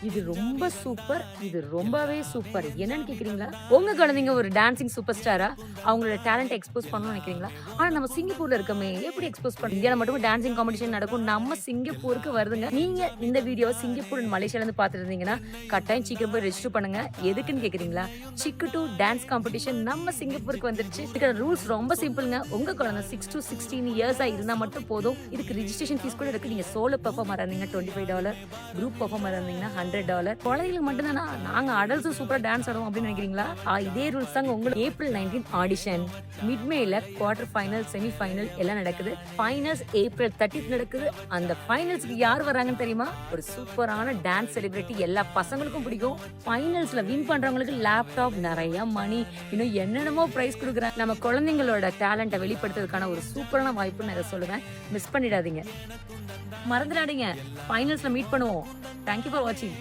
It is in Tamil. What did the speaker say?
இது ரொம்ப சூப்பர். இது ரொம்பவே சூப்பர். என்னன்னு கேட்கிறீங்களா? உங்க குழந்தைங்க ஒரு டான்சிங் சூப்பர் ஸ்டாரா? அவங்களோட டேலண்ட்ட எக்ஸ்போஸ் பண்ணணும்னு நினைக்கிறீங்களா? ஆனா நம்ம சிங்கப்பூர்ல இருக்கோமே, எப்படி எக்ஸ்போஸ் பண்ண இந்தியால மட்டும் டான்சிங் காம்படிஷன் நடக்கும். நம்ம சிங்கப்பூருக்கு வருதுங்க. நீங்க இந்த வீடியோவ சிங்கப்பூர் அண்ட் மலேசியால இருந்து பார்த்துட்டு இருந்தீங்கன்னா, கட்டாயம் சீக்கிரம் போய் ரெஜிஸ்டர் பண்ணுங்க. எதுக்குன்னு கேட்கிறீங்களா? சிக்கு டூ டான்ஸ் காம்படிஷன் நம்ம சிங்கப்பூருக்கு வந்துருச்சு. இதுக்கான ரூல்ஸ் ரொம்ப சிம்பிள்ங்க. உங்க குழந்தை 6 to 16 இயர்ஸா இருந்தா மட்டும் போதும். இதுக்கு ரெஜிஸ்ட்ரேஷன் ஃபீஸ் கூட இருக்கு. நீங்க சோலோ பெர்ஃபார்மரா இருந்தீங்கன்னா $25, குரூப் பெர்ஃபார்மரா இருந்தீங்கன்னா $100. குழந்தைகளுக்கு மட்டும் தானா? நாங்க அடல்ட்ஸும் சூப்பரா டான்ஸ் ஆடுவோம் அப்படின்னு நினைக்கிறீங்களா? இதே ரூல்ஸ் தாங்க உங்களுக்கு. ஏப்ரல் 19 ஆடிஷன், மிட்மேல குவார்டர் ஃபைனல், செமி ஃபைனல் எல்லாம் நடக்குது. ஃபைனல்ஸ் ஏப்ரல் 30 நடக்குது. அந்த ஃபைனல்ஸ்க்கு யார் வராங்கன்னு தெரியுமா? ஒரு சூப்பரான டான்ஸ் செலிபிரிட்டி. எல்லா பசங்களுக்கும் பிடிக்கும். ஃபைனல்ஸ்ல வின் பண்றவங்களுக்கு லேப்டாப், நிறைய மணி, இன்னும் என்னென்னமோ பிரைஸ் கொடுக்குறாங்க. நம்ம குழந்தைங்களோட டேலண்ட்டை வெளிப்படுத்துறதுக்கான ஒரு சூப்பரான வாய்ப்புன்னு நான் இதை சொல்லுவேன். மிஸ் பண்ணிடாதீங்க. மறந்துடாதீங்க. ஃபைனல்ஸ்ல மீட் பண்ணுவோம். தேங்க்யூ ஃபார் வாட்சிங்.